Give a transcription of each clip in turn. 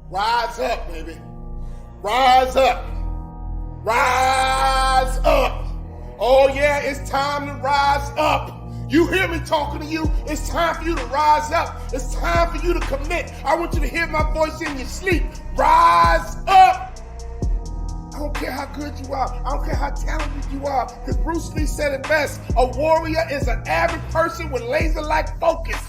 Rise up, baby. Rise up. Rise up. Oh yeah, it's time to rise up. You hear me talking to you? It's time for you to rise up. It's time for you to commit. I want you to hear my voice in your sleep. Rise up. I don't care how good you are. I don't care how talented you are. Because Bruce Lee said it best. A warrior is an average person with laser-like focus.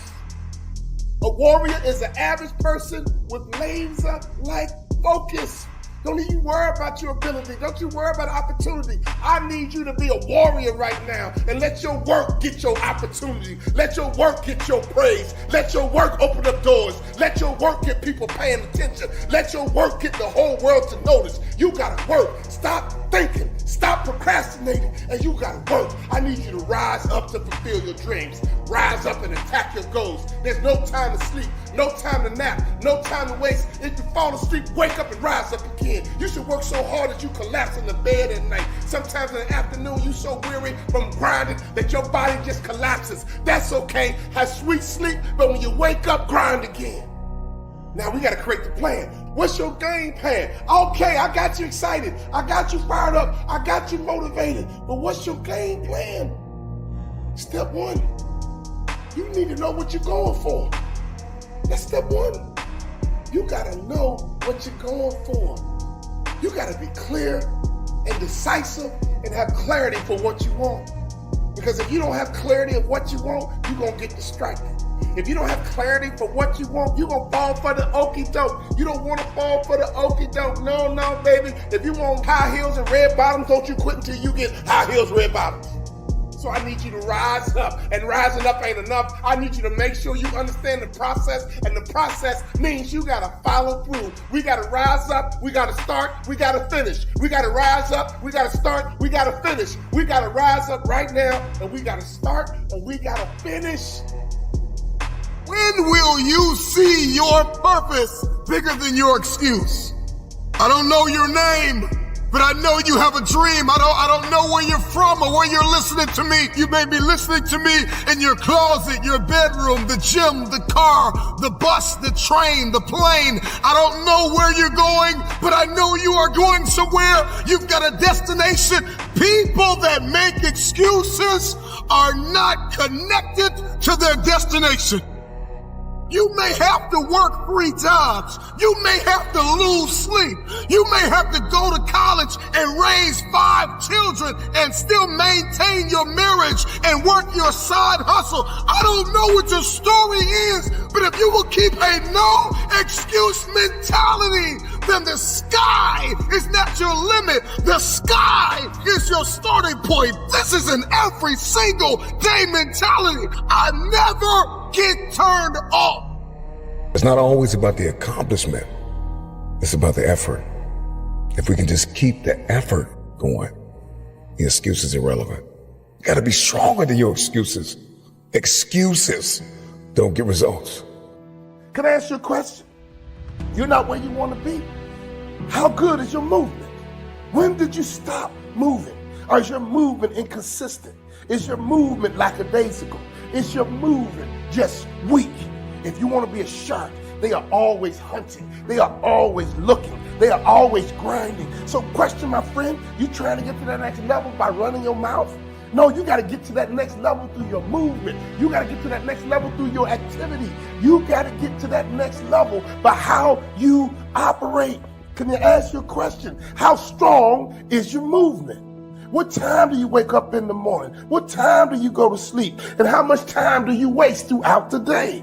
A warrior is an average person with laser-like focus. Don't even worry about your ability. Don't you worry about opportunity. I need you to be a warrior right now and let your work get your opportunity. Let your work get your praise. Let your work open up doors. Let your work get people paying attention. Let your work get the whole world to notice. You gotta work. Stop thinking. Stop procrastinating. And you gotta work. I need you to rise up to fulfill your dreams. Rise up and attack your goals. There's no time to sleep. No time to nap. No time to waste. If you fall asleep, wake up and rise up again. You should work so hard that you collapse in the bed at night. Sometimes in the afternoon, you so weary from grinding that your body just collapses. That's okay. Have sweet sleep, but when you wake up, grind again. Now we gotta create the plan. What's your game plan? Okay, I got you excited. I got you fired up. I got you motivated. But what's your game plan? Step one, you need to know what you're going for. That's step one. You gotta know what you're going for. You gotta be clear and decisive and have clarity for what you want. Because if you don't have clarity of what you want, you're gonna get distracted. If you don't have clarity for what you want, you're gonna fall for the okie doke. You don't wanna fall for the okie doke. No, baby. If you want high heels and red bottoms, don't you quit until you get high heels, red bottoms. So I need you to rise up, and rising up ain't enough. I need you to make sure you understand the process, and the process means you gotta follow through. We gotta rise up, we gotta start, we gotta finish. We gotta rise up, we gotta start, we gotta finish. We gotta rise up right now, and we gotta start, and we gotta finish. When will you see your purpose bigger than your excuse? I don't know your name, but I know you have a dream. I don't know where you're from or where you're listening to me. You may be listening to me in your closet, your bedroom, the gym, the car, the bus, the train, the plane. I don't know where you're going, but I know you are going somewhere. You've got a destination. People that make excuses are not connected to their destination. You may have to work 3 jobs. You may have to lose sleep. You may have to go to college and raise 5 children and still maintain your marriage and work your side hustle. I don't know what your story is, but if you will keep a no excuse mentality, then the sky is not your limit. The sky is your starting point. This is an every single day mentality. I never get turned off. It's not always about the accomplishment. It's about the effort. If we can just keep the effort going, the excuse is irrelevant. You gotta be stronger than your excuses. Excuses don't get results. Can I ask you a question? You're not where you want to be. How good is your movement? When did you stop moving? Or is your movement inconsistent? Is your movement lackadaisical? Is your movement just weak? If you want to be a shark, they are always hunting. They are always looking. They are always grinding. So question, my friend, you trying to get to that next level by running your mouth? No, you got to get to that next level through your movement. You got to get to that next level through your activity. You got to get to that next level by how you operate. Can I ask you a question? How strong is your movement? What time do you wake up in the morning? What time do you go to sleep? And how much time do you waste throughout the day?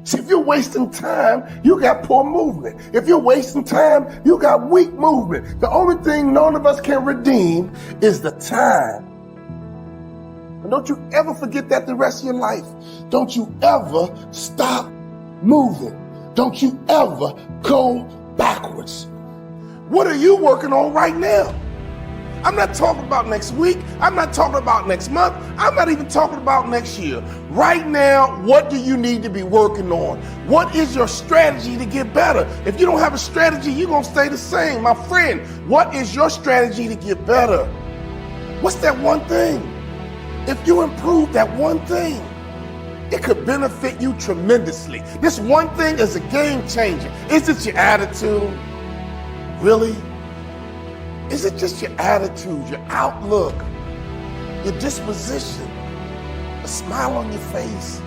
See, if you're wasting time, you got poor movement. If you're wasting time, you got weak movement. The only thing none of us can redeem is the time. And don't you ever forget that the rest of your life. Don't you ever stop moving. Don't you ever go backwards. What are you working on right now? I'm not talking about next week. I'm not talking about next month. I'm not even talking about next year. Right now, what do you need to be working on? What is your strategy to get better? If you don't have a strategy, you're going to stay the same. My friend, what is your strategy to get better? What's that one thing? If you improve that one thing, it could benefit you tremendously. This one thing is a game changer. Is it your attitude? Really? Is it just your attitude, your outlook, your disposition, a smile on your face,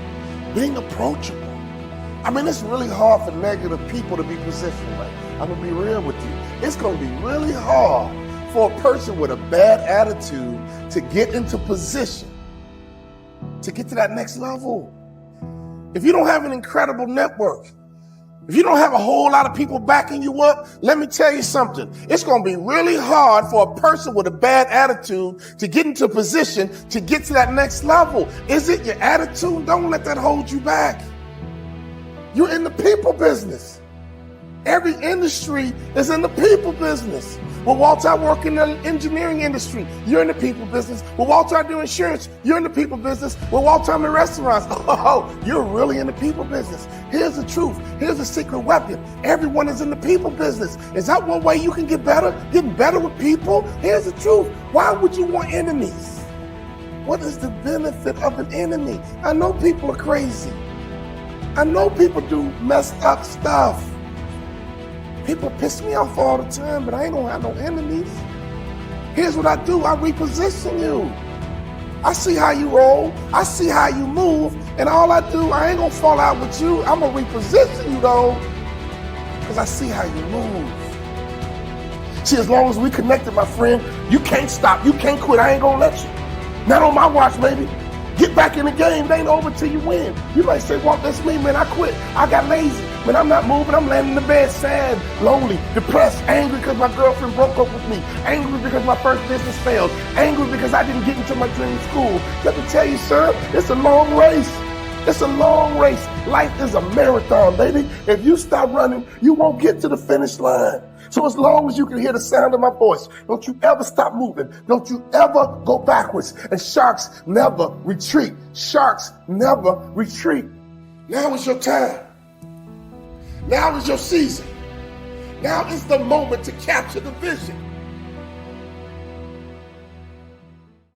being approachable? I mean, it's really hard for negative people to be positioned right. I'm gonna be real with you. It's gonna be really hard for a person with a bad attitude to get into position, to get to that next level. If you don't have an incredible network, if you don't have a whole lot of people backing you up, let me tell you something. It's going to be really hard for a person with a bad attitude to get into position to get to that next level. Is it your attitude? Don't let that hold you back. You're in the people business. Every industry is in the people business. Well, Walter, I work in the engineering industry. You're in the people business. Well, Walter, I do insurance. You're in the people business. Well, Walter, I'm in restaurants. Oh, you're really in the people business. Here's the truth. Here's the secret weapon. Everyone is in the people business. Is that one way you can get better? Getting better with people? Here's the truth. Why would you want enemies? What is the benefit of an enemy? I know people are crazy. I know people do messed up stuff. People piss me off all the time, but I ain't gonna have no enemies. Here's what I do. I reposition you. I see how you roll. I see how you move. And all I do, I ain't gonna fall out with you. I'm gonna reposition you though, because I see how you move. See, as long as we connected, my friend, you can't stop. You can't quit. I ain't gonna let you. Not on my watch, baby. Get back in the game. It ain't over till you win. You might say, Walt, that's me, man. I quit. I got lazy. Man, I'm not moving. I'm laying in the bed, sad, lonely, depressed, angry because my girlfriend broke up with me, angry because my first business failed, angry because I didn't get into my dream school. Let me tell you, sir, it's a long race. It's a long race. Life is a marathon, baby. If you stop running, you won't get to the finish line. So as long as you can hear the sound of my voice, don't you ever stop moving. Don't you ever go backwards. And sharks never retreat. Sharks never retreat. Now is your time. Now is your season. Now is the moment to capture the vision.